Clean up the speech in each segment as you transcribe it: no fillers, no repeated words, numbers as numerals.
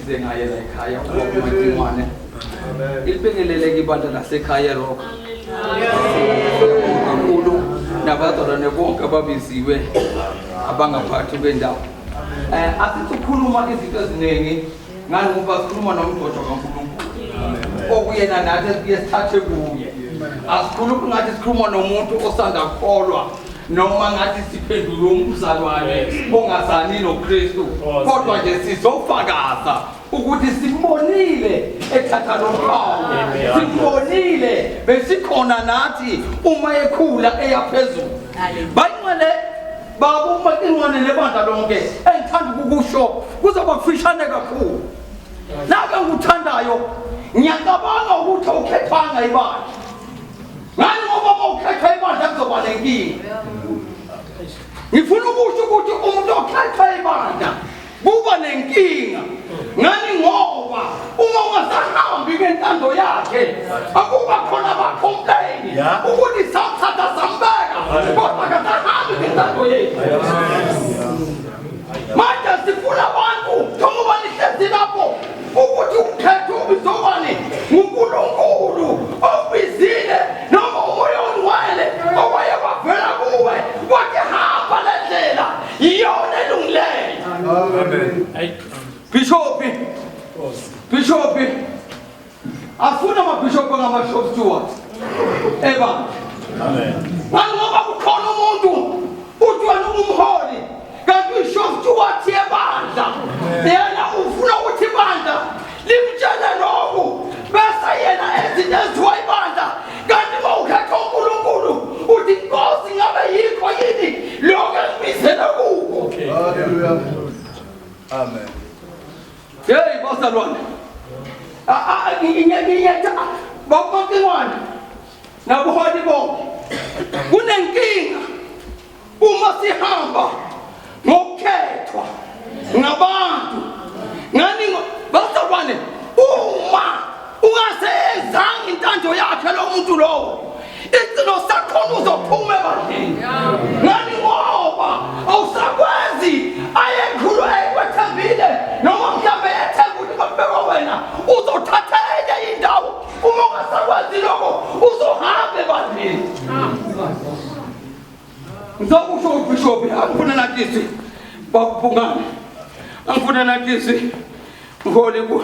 size ngaye la ekhaya uMatingwane ilibhekeleleke ibandla lasekhaya rock kakhulu nabazalwane bonke ababiziwe abangaphathi kwendawo asikukhuluma izinto eziningi ngani ngoba sikhuluma nomgqoqo kaNkulunkulu okuyena nathi sithathe kuye asikhulumi ngathi sikhuluma nomuntu osanda kukholwa noma ngathi siphendula umzalwane ongazani noKristu kodwa nje sizofakaza ukuthi simbonile ethatha lo mphawu simbonile besikhona nathi uma ekhula eyaphezulu bayingale baba uMatingwane nebandla lonke engithanda ukukusho kuzoba kufishane kakhulu nake nguthandayo ngiyacabanga ukuthi awukhethanga ibandla ngani ngoba mawukhetha ibandla kuzoba nenkinga ngifuna ukusho ukuthi umuntu okhetha ibandla kuba nenkinga ngani ngoba uma ungasahambi ngentando yakhe akuba khona abacomplaini ukuthi samthatha sambeka kodwa akasahambi ngentando yethu manje sifuna abantu njengoba nihlezi lapho ukuthi ukhetha ubizobani nguNkulunkulu obizile noma umoya ongcwele owayebavela kuwe wathi hamba le ndlela iyona elungileyo. Amen. Bishop afuna amabishop ngama-shop stewards eba amen ngoba kukhona umuntu uthi wena umholi kanti uyi-shop steward yebandla yena ufuna ukuthi ibandla limtshele lokhu bese yena ezinto eziwa ibandla kanti uma ukhetha uNkulunkulu uthi Nkosi ngabe yikho yini lokho engibizela kuko. Haleluya. Amen. Hey bazalwane nginyekiyetha bakuMatingwane nabuholi bonke kunenkinga uma sihamba ngokukhethwa ngabantu ngani bazalwane uma ungasezanga intando yakhe lo muntu lowo igcino sakhona uzophuma ebandleni ngani ngoba awusakwazi ayekhulu ekwethembile noma mhlawumbe ethemba ukuthi bakubekwa wena uzothatha enye indawo uma ungasakwazi lokho uzohamba ebandleni. Ngizokusho uBishop angifuna nathi bakubungane angifuna nathi ngihole ku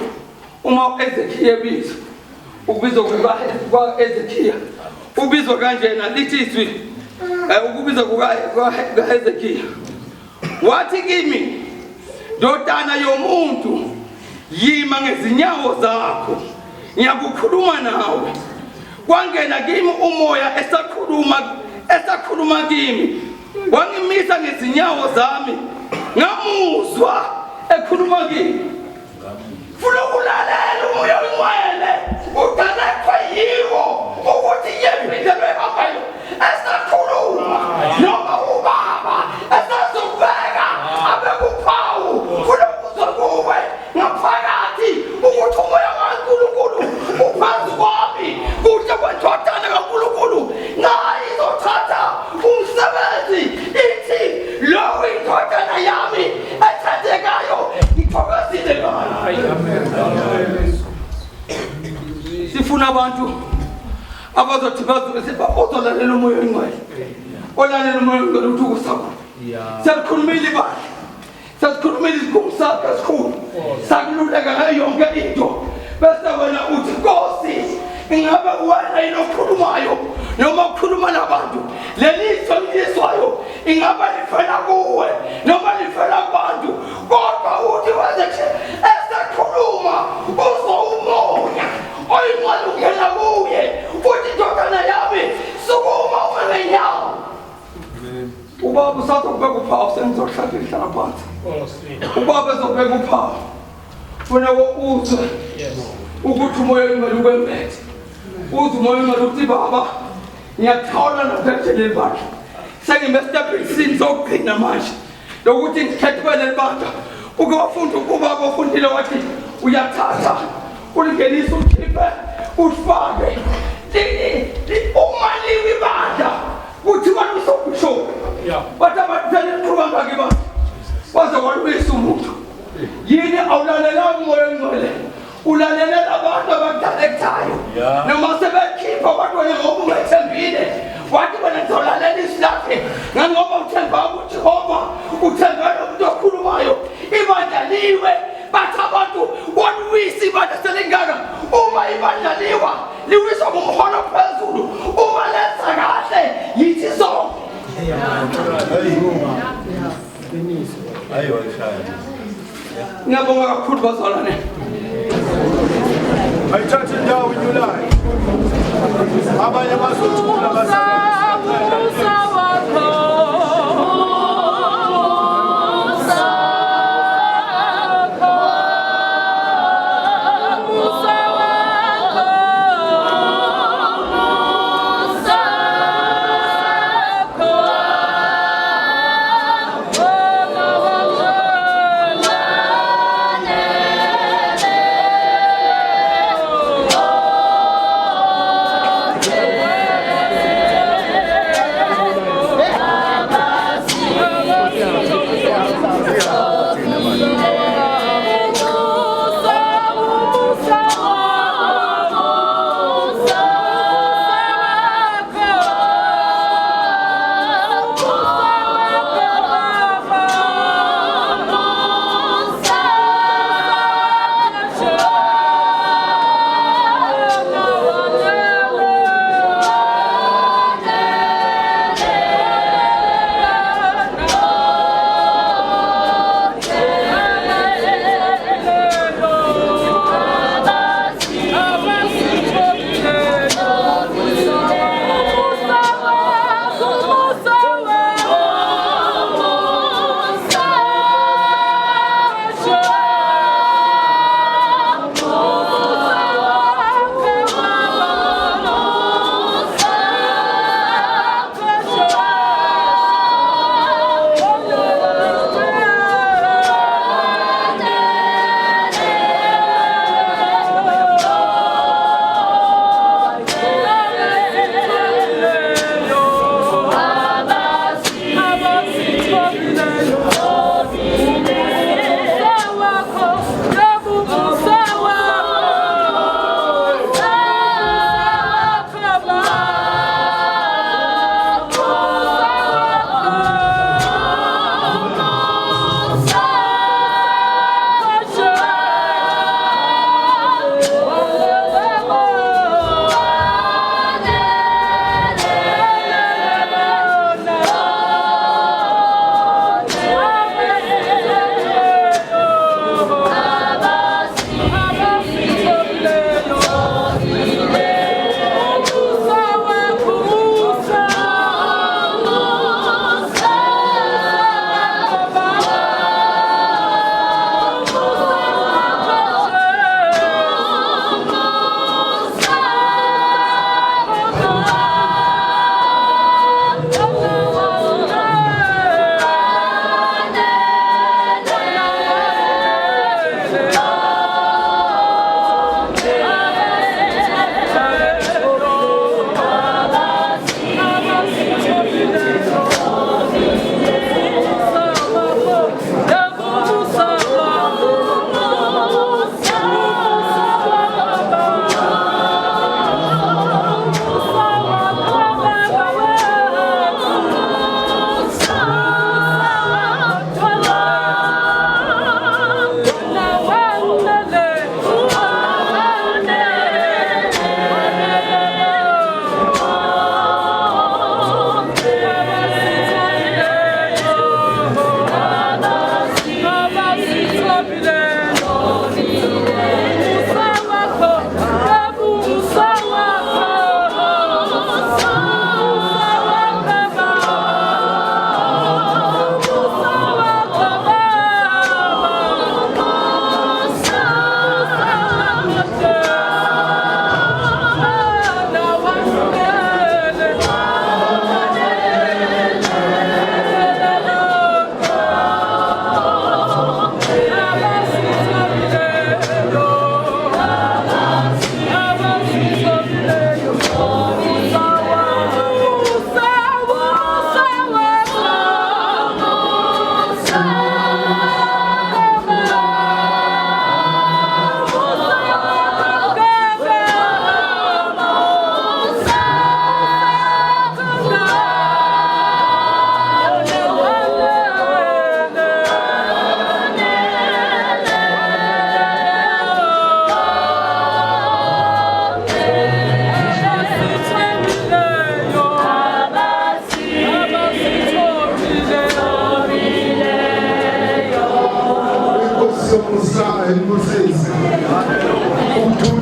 uma uEzekiel ebizwa ukubizwa kwa Ezekiel ubizwa kanjena lithi izwi ukubizwa kukaHezekiya wathi kimi ndodana yomuntu yima ngezinyawo zakho ngiyakukhuluma nawe kwangena kimi umoya esakhuluma kimi wangimisa ngezinyawo zami ngamuzwa ekhuluma kimi funa ukulalela umoya ongcwele udalekwa yiwo ukuthi yempilo ehambayo esakhuluma noma ubaba esazobeka abekuphawu funa ukuzwa kuwe ngaphakathi ukuthi umoya kaNkulunkulu uphansi kwami kuhle kwendodana kaNkulunkulu naye izothatha umsebenzi ithi lo indodana yami ethandekayo ngithokozile ngayo. Sifuna abantu abazothi bazolalela umoya ongcwele olalela umoya ongcwele ukuthi ukusaba siyakhulumela ibandla siyakhulumela isikhulu sakho esikhulu sakululeka ngayo yonke into bese wena uthi Nkosi ingabe wena inokhulumayo noma ukhuluma nabantu lelizwe ngizwayo ingabe lifela kuwe noma lifela kubantu kodwa uthi wenze esakhuluma uzwa umoya oyingcwele ungena kuye uthi ndodana yami sukuma ume ngenyawo. Ubaba usazobeka uphawu sengizohlalisha phansi ubaba ezobeka uphawu funa uzwe ukuthi umoya ongcwele ukwembethe uzwe umoya ongcwele ukuthi baba ngiyathawula nophetheleli bakhe sengimestebhisini zokugcina manje lokuthi ngikhethwe leli bandla uke wafunda ubaba ofundile wathi uyathatha ulingenisa ukhiphe ufake umaliwe ibandla kuthi wena usobishop bathi abathele iqhuba ngake bathi waze walwisa umuntu yini awulalela umoya ongcwele ulalela abantu abakudalektayo noma sebekhipha abantwana ngoba ungethembile wathi wena ngizolalela izwi lakhe ngangoba uthemba kuJehova uthemba umuntu okhulumayo ibandla liwe bathi abantu wonwisa ibandla selingaka uma ibandla liwa liwiswa ngumholo phezulu uma lenza kahle yithi zonke ngiyabonga kakhulu bazalwane ayithathe indawo inyulayo abanye bazothula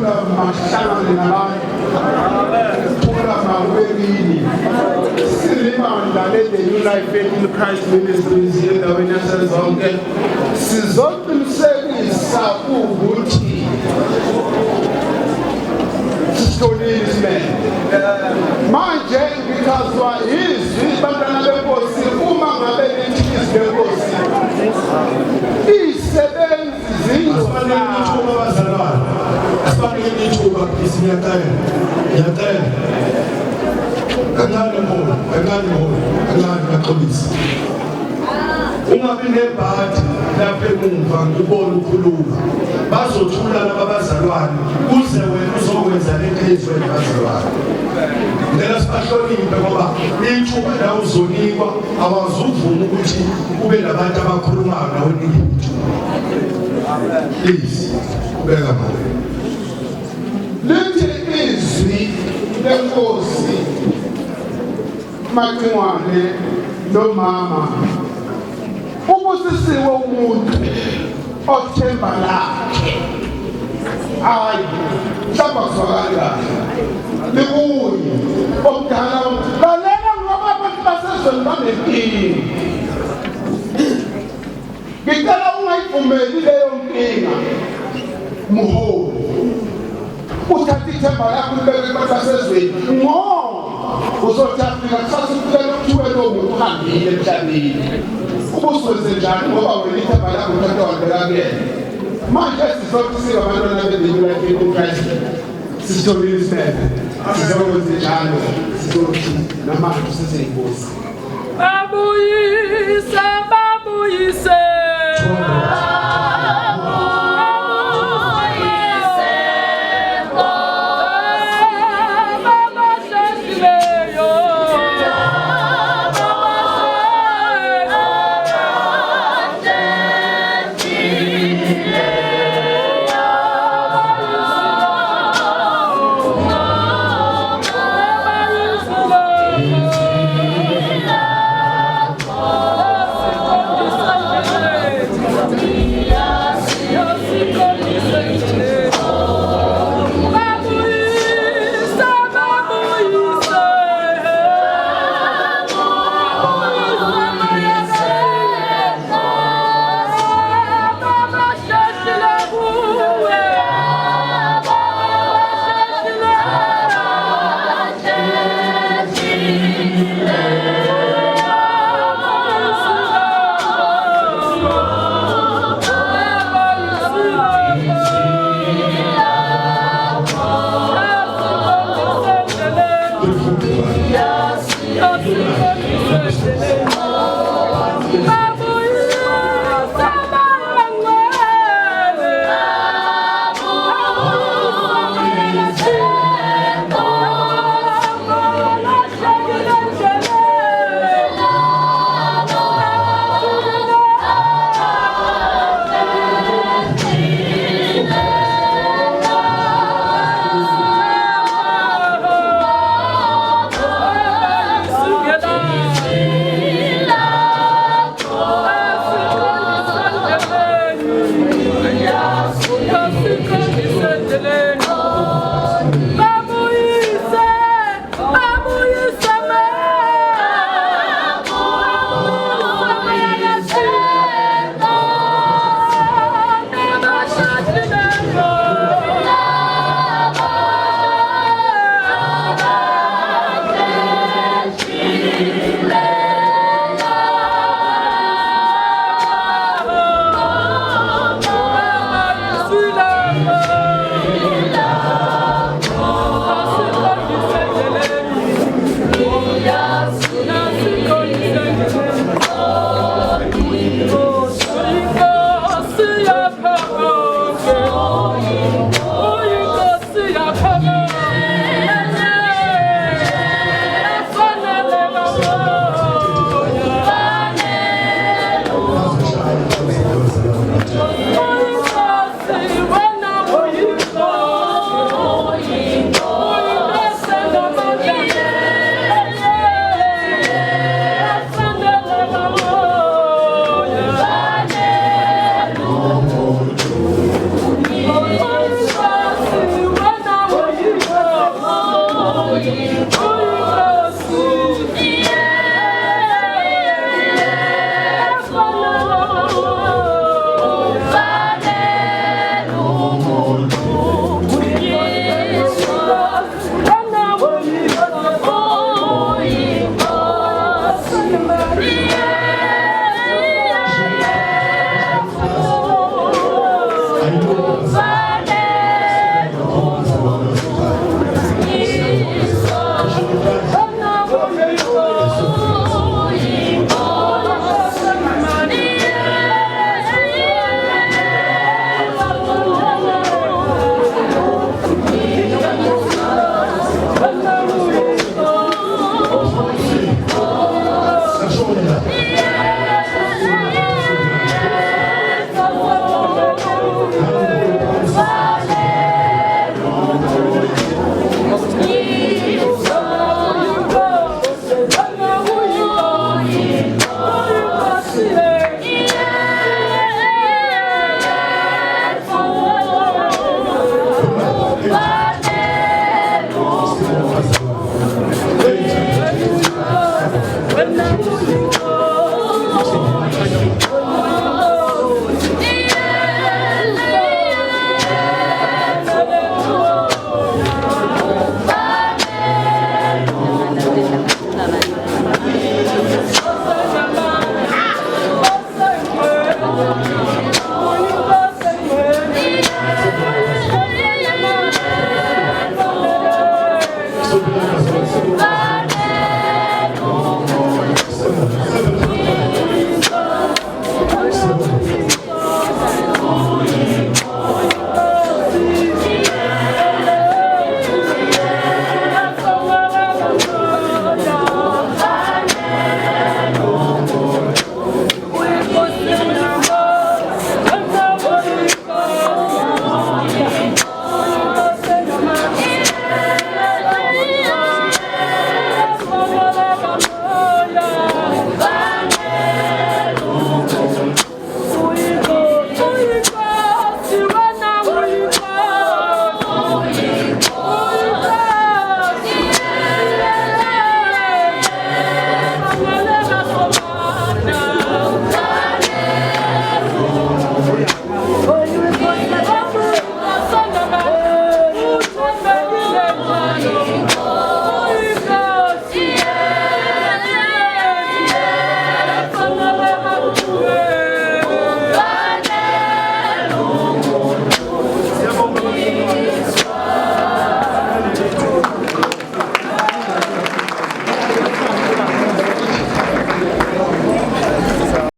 Ukhula mahlangane nabantu. Ukhula mawebini. Silimandla le New Life Faith in Christ Ministries endaweni yasezonke. Sizoqinisekisa ukuthi sisitholile isimeme. Manje ngikazwa izwi bantwana benkosi uma ngabe lithi izwi lenkosi. Isebenzi zinzona abazalwane. Asifanele ithuba isiyacela. Yacela. Kancane kaxolisa. Ungabi nebhadi lapha emuva ngibona ukhuluma. Bazothula laba bazalwane kuze wena uzokwenza lento ezweni bazalwane. Ngicela sibahloniphe ngoba ithuba la uzonikwa awazuvuma ukuthi kube nabantu abakhulumayo nawe ningithu. Please, ubeka manje. Lithi izwi lenkosi Macingwane nomama ubusisiwe umuntu othemba lakhe hayi hlamba kuzwakala kahle likuye omdala lalela ngoba abantu basezweni banenkinga ngicela ungayivumeli leyo nkinga muholi uthatha ithemba lakho libeke basezweni ngoba uzothathika kusasa ukufika kuthiwe lo muntu uhambile emhlabeni ubuswenze njani ngoba wena ithemba lakho uthatha wabeka kuyena manje sizothi singabantwana be-New Life in Christ sisitholile isimeme sizokwenza njalo sizothi namanje siseyinkosi babuyise